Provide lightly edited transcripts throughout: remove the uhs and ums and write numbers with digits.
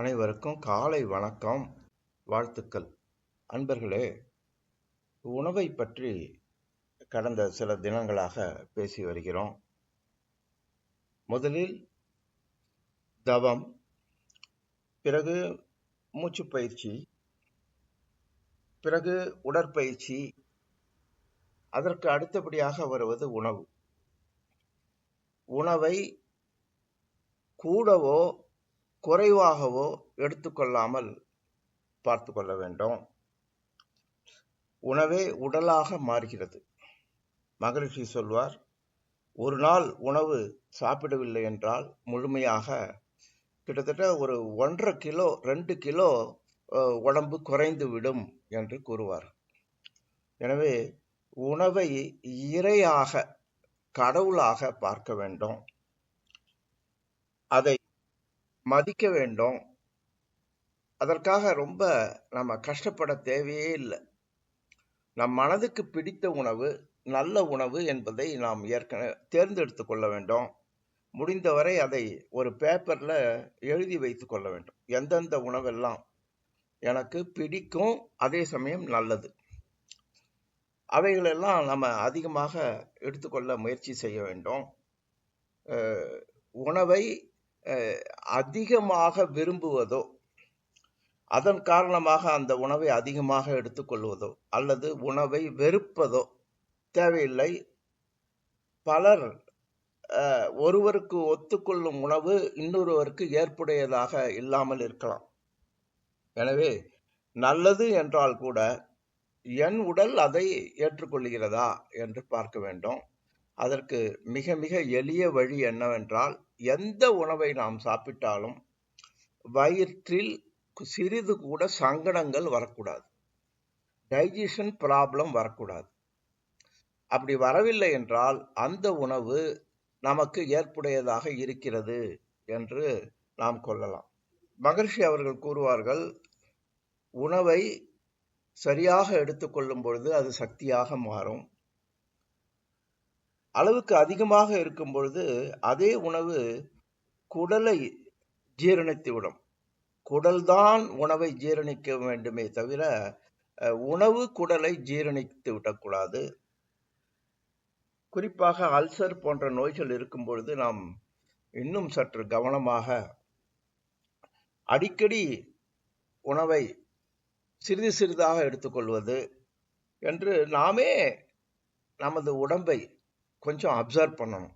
அனைவருக்கும் காலை வணக்கம், வாழ்த்துக்கள். அன்பர்களே, உணவை பற்றி கடந்த சில தினங்களாக பேசி வருகிறோம். முதலில் தவம், பிறகு மூச்சு பயிற்சி, பிறகு உடற்பயிற்சி, அதற்கு அடுத்தபடியாக வருவது உணவு. உணவை கூடவோ குறைவாகவோ எடுத்துக்கொள்ளாமல் பார்த்து கொள்ள வேண்டும். உணவே உடலாக மாறுகிறது. மகரிஷி சொல்வார், ஒரு நாள் உணவு சாப்பிடவில்லை என்றால் முழுமையாக கிட்டத்தட்ட ஒரு 1.5 கிலோ 2 கிலோ உடம்பு குறைந்து விடும் என்று கூறுவார். எனவே உணவை இறையாக, கடவுளாக பார்க்க வேண்டும். அதை மதிக்க வேண்டும். அதற்காக ரொம்ப நம்ம கஷ்டப்பட தேவையே இல்லை. நம் மனதுக்கு பிடித்த உணவு, நல்ல உணவு என்பதை நாம் ஏற்கனவே தேர்ந்தெடுத்து கொள்ள வேண்டும். முடிந்தவரை அதை ஒரு பேப்பர்ல எழுதி வைத்து கொள்ள வேண்டும். எந்தெந்த உணவெல்லாம் எனக்கு பிடிக்கும், அதே சமயம் நல்லது, அவைகளெல்லாம் நம்ம அதிகமாக எடுத்துக்கொள்ள முயற்சி செய்ய வேண்டும். உணவை அதிகமாக விரும்புவதோ, அதன் காரணமாக அந்த உணவை அதிகமாக எடுத்துக்கொள்வதோ அல்லது உணவை வெறுப்பதோ தேவையில்லை. பலர் ஒருவருக்கு ஒத்துக்கொள்ளும் உணவு இன்னொருவருக்கு ஏற்புடையதாக இல்லாமல் இருக்கலாம். எனவே நல்லது என்றால் கூட என் உடல் அதை ஏற்றுக்கொள்கிறதா என்று பார்க்க வேண்டும். அதற்கு மிக மிக எளிய வழி என்னவென்றால், எந்த உணவை நாம் சாப்பிட்டாலும் வயிற்றில் சிறிது கூட சங்கடங்கள் வரக்கூடாது, டைஜஷன் ப்ராப்ளம் வரக்கூடாது. அப்படி வரவில்லை என்றால் அந்த உணவு நமக்கு ஏற்புடையதாக இருக்கிறது என்று நாம் கொள்ளலாம். மகரிஷி அவர்கள் கூறுவார்கள், உணவை சரியாக எடுத்துக்கொள்ளும் பொழுது அது சக்தியாக மாறும். அளவுக்கு அதிகமாக இருக்கும் பொழுது அதே உணவு குடலை ஜீரணித்துவிடும். குடல்தான் உணவை ஜீரணிக்க வேண்டுமே தவிர உணவு குடலை ஜீரணித்து விடக்கூடாது. குறிப்பாக அல்சர் போன்ற நோய்கள் இருக்கும் பொழுது நாம் இன்னும் சற்று கவனமாக அடிக்கடி உணவை சிறிது சிறிதாக எடுத்துக்கொள்வது என்று நாமே நமது உடம்பை கொஞ்சம் அப்சர்வ் பண்ணணும்.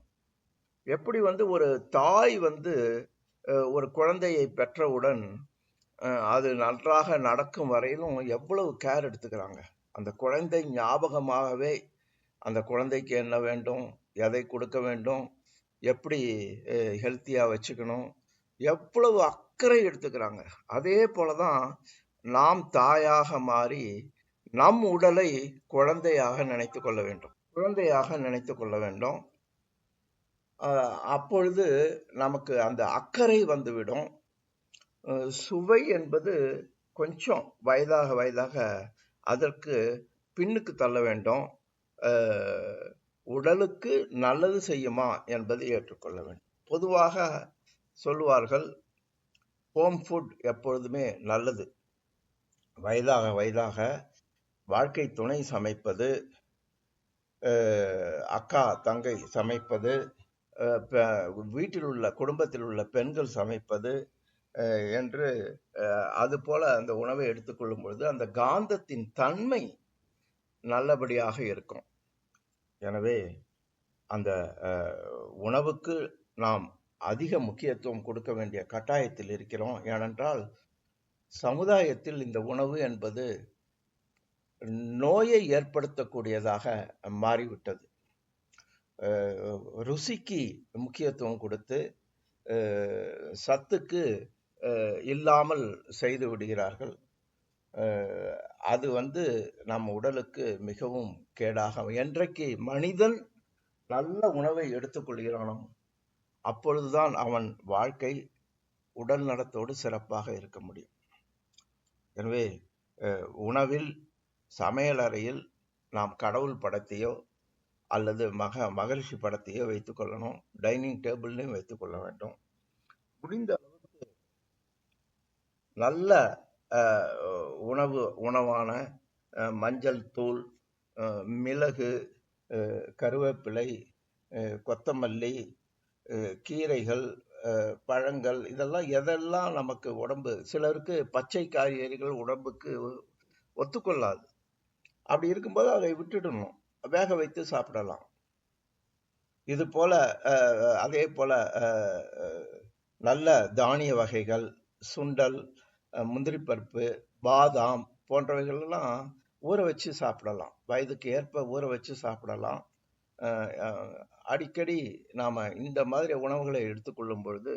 எப்படி ஒரு தாய் ஒரு குழந்தையை பெற்றவுடன் அது நன்றாக நடக்கும் வரையிலும் எவ்வளவு கேர் எடுத்துக்கிறாங்க. அந்த குழந்தை ஞாபகமாகவே அந்த குழந்தைக்கு என்ன வேண்டும், எதை கொடுக்க வேண்டும், எப்படி ஹெல்த்தியா வச்சுக்கணும், எவ்வளவு அக்கறை எடுத்துக்கிறாங்க. அதே போலதான் நாம் தாயாக மாறி நம் உடலை குழந்தையாக நினைத்து கொள்ள வேண்டும், குழந்தையாக நினைத்து கொள்ள வேண்டும். அப்பொழுது நமக்கு அந்த அக்கறை வந்துவிடும். சுவை என்பது கொஞ்சம் வயதாக வயதாக அதற்கு பின்னுக்கு தள்ள வேண்டும். உடலுக்கு நல்லது செய்யுமா என்பதை ஏற்றுக்கொள்ள வேண்டும். பொதுவாக சொல்லுவார்கள், ஹோம் ஃபுட் எப்பொழுதுமே நல்லது. வயதாக வயதாக வாழ்க்கை துணை சமைப்பது, அக்கா தங்கை சமைப்பது, வீட்டில் உள்ள குடும்பத்தில் உள்ள பெண்கள் சமைப்பது என்று அது போல அந்த உணவை எடுத்துக்கொள்ளும் பொழுது அந்த காந்தத்தின் தன்மை நல்லபடியாக இருக்கும். எனவே அந்த உணவுக்கு நாம் அதிக முக்கியத்துவம் கொடுக்க வேண்டிய கட்டாயத்தில் இருக்கிறோம். ஏனென்றால் சமுதாயத்தில் இந்த உணவு என்பது நோயை ஏற்படுத்தக்கூடியதாக மாறிவிட்டது. ருசிக்கு முக்கியத்துவம் கொடுத்து சத்துக்கு இல்லாமல் செய்து விடுகிறார்கள். அது நம்ம உடலுக்கு மிகவும் கேடாக. என்றைக்கு மனிதன் நல்ல உணவை எடுத்துக்கொள்கிறானோ அப்பொழுதுதான் அவன் வாழ்க்கை உடல் நலத்தோடு சிறப்பாக இருக்க முடியும். எனவே உணவில், சமையல் அறையில் நாம் கடவுள் படத்தையோ அல்லது மகரிஷி படத்தையோ வைத்துக் கொள்ளணும். டைனிங் டேபிள்லையும் வைத்துக் கொள்ள வேண்டும். முடிந்த அளவுக்கு நல்ல உணவான மஞ்சள் தூள், மிளகு, கருவேப்பிலை, கொத்தமல்லி, கீரைகள், பழங்கள், இதெல்லாம் எதெல்லாம் நமக்கு உடம்பு, சிலருக்கு பச்சை காய்கறிகள் உடம்புக்கு ஒத்துக்கொள்ளாது. அப்படி இருக்கும்போது அதை விட்டுடணும், வேக வைத்து சாப்பிடலாம். இது போல அதே போல நல்ல தானிய வகைகள், சுண்டல், முந்திரி பருப்பு, பாதாம் போன்றவைகள் எல்லாம் ஊற வச்சு சாப்பிடலாம். வயதுக்கு ஏற்ப ஊற வச்சு சாப்பிடலாம். அடிக்கடி நாம இந்த மாதிரி உணவுகளை எடுத்துக்கொள்ளும் பொழுது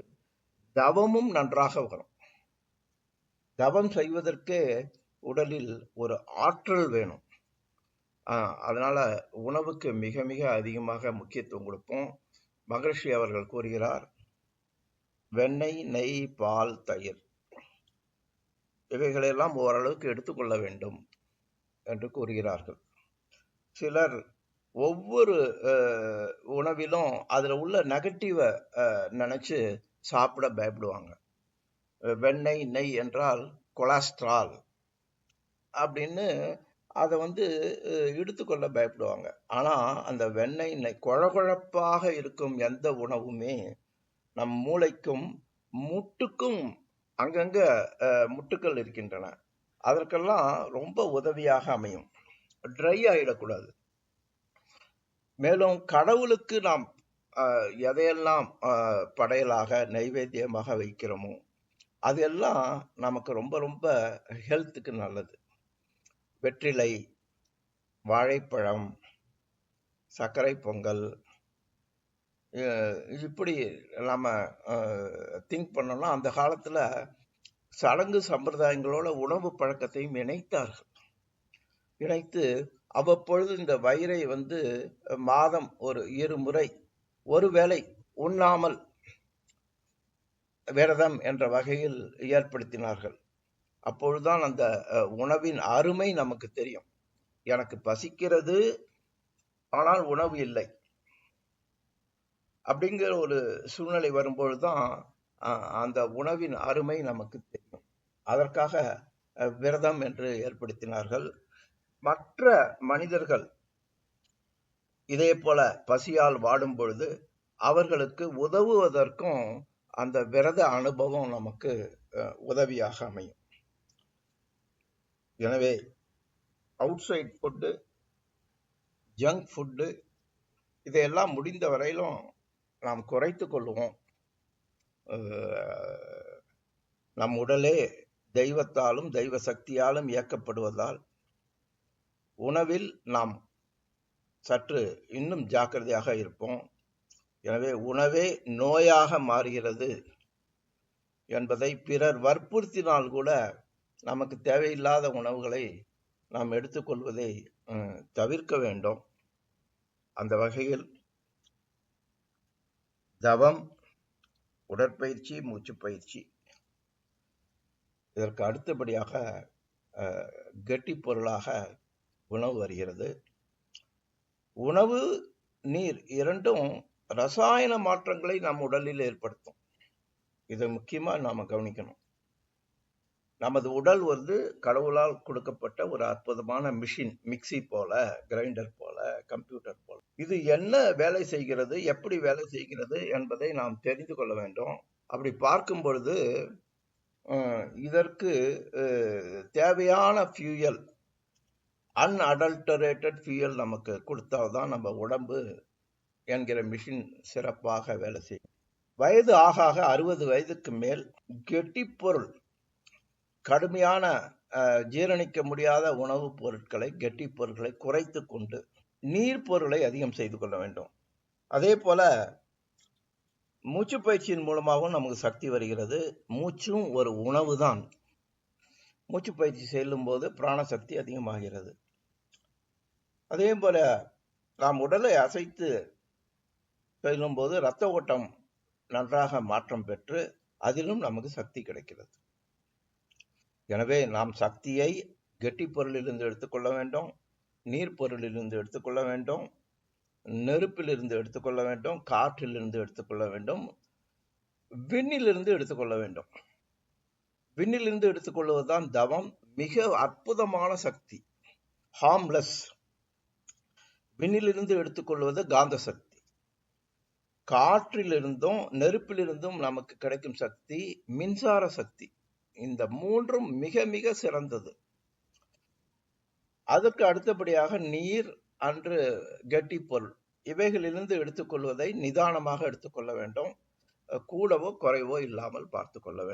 தவமும் நன்றாக வரும். தவம் செய்வதற்கு உடலில் ஒரு ஆற்றல் வேணும். அதனால உணவுக்கு மிக மிக அதிகமாக முக்கியத்துவம் கொடுப்போம். மகரிஷி அவர்கள் கூறுகிறார், வெண்ணெய், நெய், பால், தயிர் இவைகளெல்லாம் ஓரளவுக்கு எடுத்துக்கொள்ள வேண்டும் என்று கூறுகிறார்கள். சிலர் ஒவ்வொரு உணவிலும் அதுல உள்ள நெகட்டிவை நினைச்சு சாப்பிட பயப்படுவாங்க. வெண்ணெய், நெய் என்றால் கொலஸ்ட்ரால் அப்படின்னு அதை எடுத்துக்கொள்ள பயப்படுவாங்க. ஆனா அந்த வெண்ணெய், நெய், குழகுழப்பாக இருக்கும் எந்த உணவுமே நம் மூளைக்கும் முட்டுக்கும், அங்கங்க முட்டுக்கள் இருக்கின்றன, அதற்கெல்லாம் ரொம்ப உதவியாக அமையும். ட்ரை ஆயிடக்கூடாது. மேலும் கடவுளுக்கு நாம் எதையெல்லாம் படையலாக நைவேத்தியமாக வைக்கிறோமோ அதெல்லாம் நமக்கு ரொம்ப ரொம்ப ஹெல்த்துக்கு நல்லது. வெற்றிலை, வாழைப்பழம், சர்க்கரை பொங்கல், இப்படி நம்ம திங்க் பண்ணோம்னா அந்த காலத்துல சடங்கு சம்பிரதாயங்களோட உணவு பழக்கத்தையும் இணைத்தார்கள். இணைத்து அவ்வப்பொழுது இந்த வயிறை மாதம் ஒரு 2 முறை ஒரு வேளை உண்ணாமல் விரதம் என்ற வகையில் ஏற்படுத்தினார்கள். அப்பொழுதுதான் அந்த உணவின் அருமை நமக்கு தெரியும். எனக்கு பசிக்கிறது, ஆனால் உணவு இல்லை அப்படிங்கிற ஒரு சூழ்நிலை வரும்பொழுதுதான் அந்த உணவின் அருமை நமக்கு தெரியும். அதற்காக விரதம் என்று ஏற்படுத்தினார்கள். மற்ற மனிதர்கள் இதே போல பசியால் வாடும் பொழுது அவர்களுக்கு உதவுவதற்கும் அந்த விரத அனுபவம் நமக்கு உதவியாக அமையும். எனவே outside food, junk food இதையெல்லாம் முடிந்த வரையிலும் நாம் குறைத்து கொள்வோம். நம் உடலே தெய்வத்தாலும் தெய்வ சக்தியாலும் இயக்கப்படுவதால் உணவில் நாம் சற்று இன்னும் ஜாக்கிரதையாக இருப்போம். எனவே உணவே நோயாக மாறுகிறது என்பதை பிறர் வற்புறுத்தினால் கூட நமக்கு தேவையில்லாத உணவுகளை நாம் எடுத்துக்கொள்வதை தவிர்க்க வேண்டும். அந்த வகையில் தவம், உடற்பயிற்சி, மூச்சு பயிற்சி, இதற்கு அடுத்தபடியாக கெட்டி பொருளாக உணவு வருகிறது. உணவு, நீர் இரண்டும் ரசாயன மாற்றங்களை நம் உடலில் ஏற்படுத்தும். இதை முக்கியமா நாம கவனிக்கணும். நமது உடல் கடவுளால் கொடுக்கப்பட்ட ஒரு அற்புதமான மிஷின், மிக்சி போல, கிரைண்டர் போல, கம்ப்யூட்டர் போல. இது என்ன வேலை செய்கிறது, எப்படி வேலை செய்கிறது என்பதை நாம் தெரிந்து கொள்ள வேண்டும். அப்படி பார்க்கும் பொழுது இதற்கு தேவையான ஃபியூயல், அன்அடல்டரேட்டட் ஃபியூயல் நமக்கு கொடுத்தால்தான் நம்ம உடம்பு என்கிற மிஷின் சிறப்பாக வேலை செய்யும். வயது ஆக 60 வயதுக்கு மேல் கெட்டி பொருள், கடுமையான ஜீரணிக்க முடியாத உணவுப் பொருட்களை, கெட்டி பொருட்களை குறைத்து கொண்டு நீர் பொருளை அதிகம் செய்து கொள்ள வேண்டும். அதே போல மூச்சு பயிற்சியின் மூலமாகவும் நமக்கு சக்தி வருகிறது. மூச்சும் ஒரு உணவு தான். மூச்சு பயிற்சி செல்லும் போது பிராணசக்தி அதிகமாகிறது. அதே போல நாம் உடலை அசைத்து செல்லும் போது இரத்த ஓட்டம் நன்றாக மாற்றம் பெற்று அதிலும் நமக்கு சக்தி கிடைக்கிறது. எனவே நாம் சக்தியை கெட்டி பொருளிலிருந்து எடுத்துக்கொள்ள வேண்டும், நீர் பொருளிலிருந்து எடுத்துக்கொள்ள வேண்டும், நெருப்பிலிருந்து எடுத்துக்கொள்ள வேண்டும், காற்றிலிருந்து எடுத்துக்கொள்ள வேண்டும், விண்ணிலிருந்து எடுத்துக்கொள்ள வேண்டும். விண்ணிலிருந்து எடுத்துக்கொள்வதுதான் தவம். மிக அற்புதமான சக்தி, ஹார்ம்லெஸ். விண்ணிலிருந்து எடுத்துக்கொள்வது காந்த சக்தி. காற்றிலிருந்தும் நெருப்பிலிருந்தும் நமக்கு கிடைக்கும் சக்தி மின்சார சக்தி. இந்த மூன்றும் மிக மிக சிறந்தது. அதற்கு அடுத்தபடியாக நீர் அன்று கெட்டி பொருள், இவைகளிலிருந்து எடுத்துக்கொள்வதை நிதானமாக எடுத்துக்கொள்ள வேண்டும். கூடவோ குறைவோ இல்லாமல் பார்த்துக் கொள்ள வேண்டும்.